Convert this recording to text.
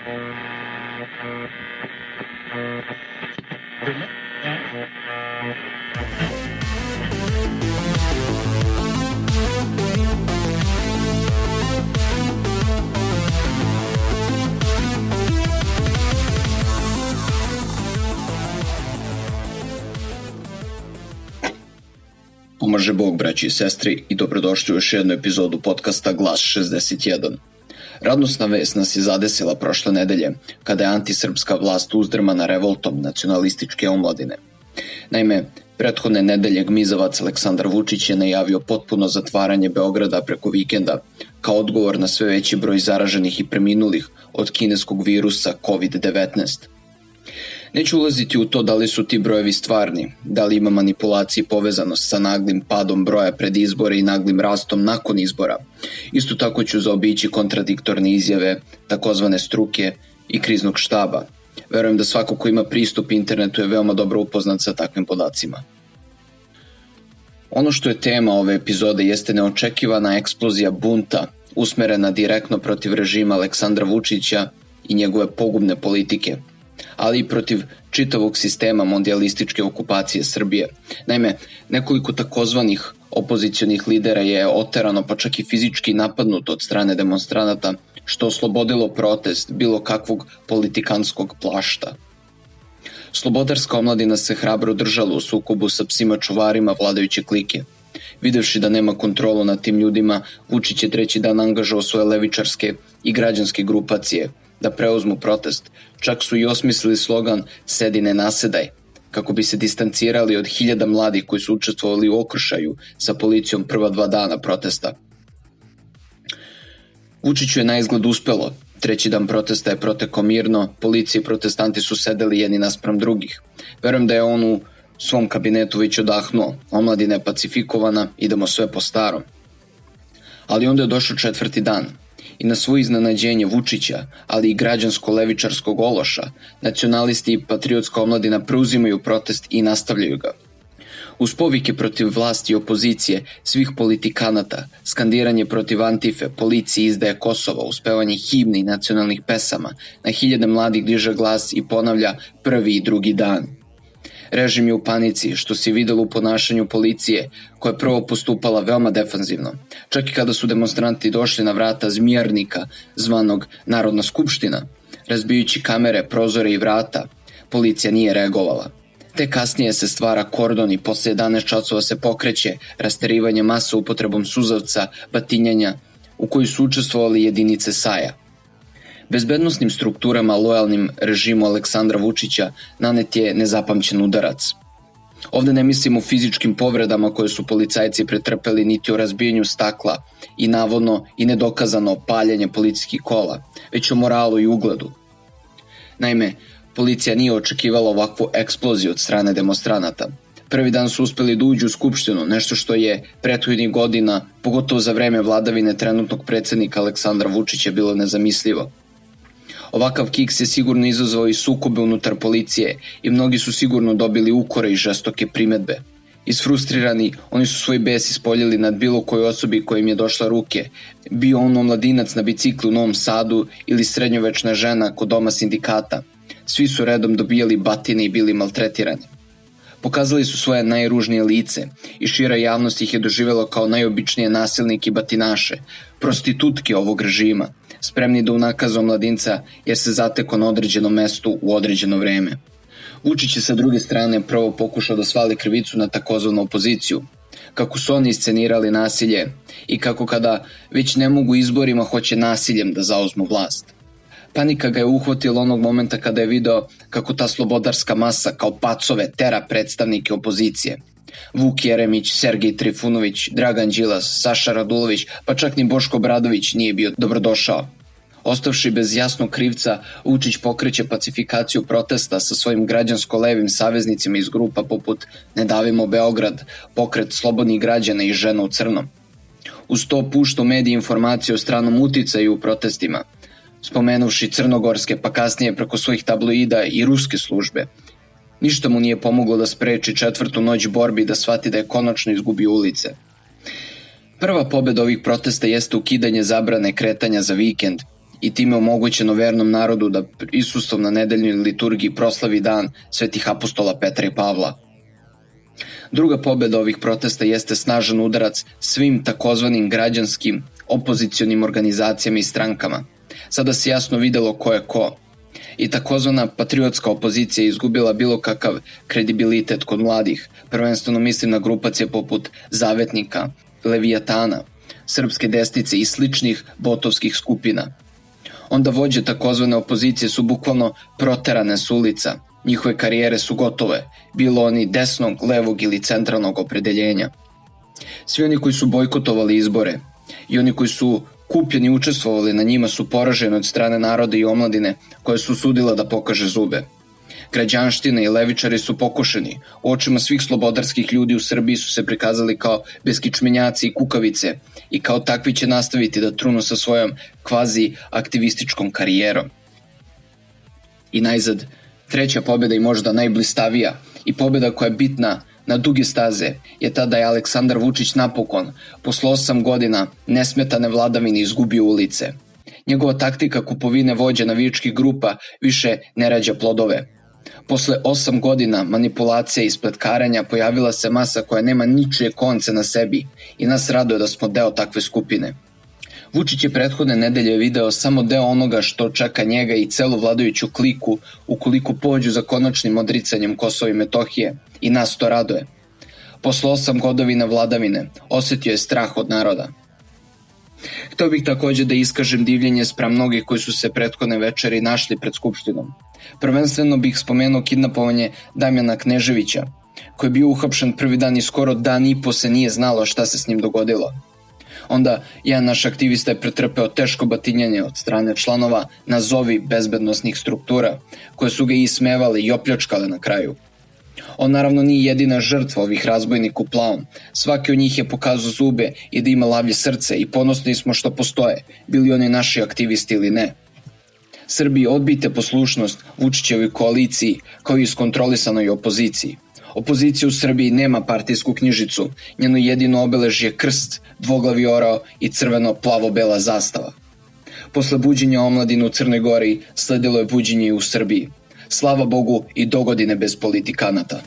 Pomaže Bog, braći i sestri, i dobrodošli u još jednu epizodu podcasta Glas 61. Radosna vest nas je zadesila prošle nedelje, kada je antisrpska vlast uzdrmana revoltom nacionalističke omladine. Naime, prethodne nedelje gmizavac Aleksandar Vučić je najavio potpuno zatvaranje Beograda preko vikenda, kao odgovor na sve veći broj zaraženih i preminulih od kineskog virusa COVID-19. Neću ulaziti u to da li su ti brojevi stvarni, da li ima manipulacije i povezanost sa naglim padom broja pred izbore i naglim rastom nakon izbora. Isto tako ću zaobići kontradiktorne izjave takozvane struke i kriznog štaba. Verujem da svako ko ima pristup internetu je veoma dobro upoznat sa takvim podacima. Ono što je tema ove epizode jeste neočekivana eksplozija bunta usmerena direktno protiv režima Aleksandra Vučića i njegove pogubne politike, ali i protiv čitavog sistema mondijalističke okupacije Srbije. Naime, nekoliko takozvanih opozicionih lidera je oterano pa čak i fizički napadnuto od strane demonstranata, što oslobodilo protest bilo kakvog politikanskog plašta. Slobodarska omladina se hrabro držala u sukobu sa psima čuvarima vladajuće klike. Videvši da nema kontrolu nad tim ljudima, Vučić je treći dan angažovao svoje levičarske i građanske grupacije da preuzmu protest. Čak su i osmislili slogan "Sedi ne nasedaj", kako bi se distancirali od hiljada mladih koji su učestvovali u okršaju sa policijom prva 2 dana protesta. Vučiću je naizgled uspelo. Treći dan protesta je protekao mirno, policija i protestanti su sedeli jedni naspram drugih. Verujem da je on u svom kabinetu već odahnuo, omladina je pacifikovana, idemo sve po starom. Ali onda je došao 4. dan. I na svoje iznenađenje Vučića, ali i građansko-levičarskog ološa, nacionalisti i patriotska omladina preuzimaju protest i nastavljaju ga. Uz povike protiv vlasti i opozicije, svih politikanata, skandiranje protiv Antife, policije izdaje Kosova, uspevanje himne i nacionalnih pesama, na hiljade mladih diže glas i ponavlja "prvi i drugi dan". Režim je u panici, što se videlo u ponašanju policije, koja je prvo postupala veoma defanzivno. Čak i kada su demonstranti došli na vrata zmijarnika, zvanog Narodna skupština, razbijući kamere, prozore i vrata, policija nije reagovala. Te kasnije se stvara kordon i posle 11 časova se pokreće rasterivanje masa upotrebom suzavca, batinjanja, u koji su učestvovali jedinice SAJ-a. Bezbednosnim strukturama lojalnim režimu Aleksandra Vučića nanet je nezapamćen udarac. Ovde ne mislim o fizičkim povredama koje su policajci pretrpeli, niti o razbijanju stakla i navodno i nedokazano paljenje policijskih kola, već o moralu i ugledu. Naime, policija nije očekivala ovakvu eksploziju od strane demonstranata. Prvi dan su uspeli da uđu u skupštinu, nešto što je prethodnih godina, pogotovo za vreme vladavine trenutnog predsednika Aleksandra Vučića, bilo nezamislivo. Ovakav kiks je sigurno izazvao i sukobe unutar policije i mnogi su sigurno dobili ukore i žestoke primedbe. Isfrustrirani, oni su svoj bes ispoljili nad bilo kojoj osobi koja im je došla ruke, bio on omladinac na biciklu u Novom Sadu ili srednjovečna žena kod doma sindikata. Svi su redom dobijali batine i bili maltretirani. Pokazali su svoje najružnije lice i šira javnost ih je doživjela kao najobičnije nasilnike i batinaše, prostitutke ovog režima, spremni da unakaze omladinca jer se zateko na određenom mestu u određeno vreme. Vučić je sa druge strane prvo pokušao da svali krivicu na takozvanu opoziciju, kako su oni iscenirali nasilje i kako kada već ne mogu izborima hoće nasiljem da zauzmu vlast. Panika ga je uhvatila onog momenta kada je video kako ta slobodarska masa kao pacove tera predstavnike opozicije. Vuk Jeremić, Sergej Trifunović, Dragan Đilas, Saša Radulović, pa čak ni Boško Obradović nije bio dobrodošao. Ostavši bez jasnog krivca, Vučić pokreće pacifikaciju protesta sa svojim građansko-levim saveznicima iz grupa poput Ne davimo Beograd, Pokret slobodnih građana i Žena u crnom. Uz to pušta u mediji informacije o stranom uticaju u protestima, spomenuvši crnogorske pa kasnije preko svojih tabloida i ruske službe. Ništa mu nije pomoglo da spreči 4. noć borbi i da shvati da je konačno izgubio ulice. Prva pobeda ovih protesta jeste ukidanje zabrane kretanja za vikend i time omogućeno vernom narodu da prisustvom na nedeljnoj liturgiji proslavi dan svetih apostola Petra i Pavla. Druga pobeda ovih protesta jeste snažan udarac svim takozvanim građanskim opozicionim organizacijama i strankama. Sada se jasno videlo ko je ko. I takozvana patriotska opozicija je izgubila bilo kakav kredibilitet kod mladih, prvenstveno mislim na grupacije poput Zavetnika, Levijatana, Srpske desnice i sličnih botovskih skupina. Onda vođe takozvane opozicije su bukvalno proterane s ulica, njihove karijere su gotove, bilo oni desnog, levog ili centralnog opredeljenja. Svi oni koji su bojkotovali izbore i oni koji su kupljeni učestvovali na njima su poraženi od strane naroda i omladine koje su sudila da pokaže zube. Građanština i levičari su pokošeni, u očima svih slobodarskih ljudi u Srbiji su se prikazali kao beskičmenjaci i kukavice i kao takvi će nastaviti da trunu sa svojom kvazi aktivističkom karijerom. I najzad, treća pobjeda i možda najblistavija i pobjeda koja je bitna na duge staze je ta da je Aleksandar Vučić napokon, posle 8 godina nesmetane vladavine, izgubio ulice. Njegova taktika kupovine vođa navijačkih grupa više ne rađa plodove. Posle 8 godina manipulacija i spletkaranja pojavila se masa koja nema ničije konce na sebi i nas raduje da smo deo takve skupine. Vučić je prethodne nedelje video samo deo onoga što čeka njega i celu vladajuću kliku ukoliko pođu za konačnim odricanjem Kosova i Metohije i nas to raduje. Posle 8 godina vladavine osetio je strah od naroda. Hteo bih takođe da iskažem divljenje spram mnogih koji su se prethodne večeri našli pred Skupštinom. Prvenstveno bih spomenuo kidnapovanje Damjana Kneževića, koji je bio uhapšen prvi dan i skoro dan i po se nije znalo šta se s njim dogodilo. Onda jedan naš aktivista je pretrpeo teško batinjanje od strane članova nazovi bezbednosnih struktura, koje su ga ismevale i opljačkale na kraju. On naravno nije jedina žrtva ovih razbojnika u plavom. Svaki od njih je pokazao zube i da ima lavlje srce i ponosni smo što postoje, bili oni naši aktivisti ili ne. Srbiji odbijte poslušnost Vučićevoj koaliciji kao i iskontrolisanoj opoziciji. Opozicija u Srbiji nema partijsku knjižicu, njeno jedino obeležje je krst, dvoglavi orao i crveno-plavo-bela zastava. Posle buđenja omladine u Crnoj Gori sledilo je buđenje i u Srbiji. Slava Bogu i dogodine bez politikanata.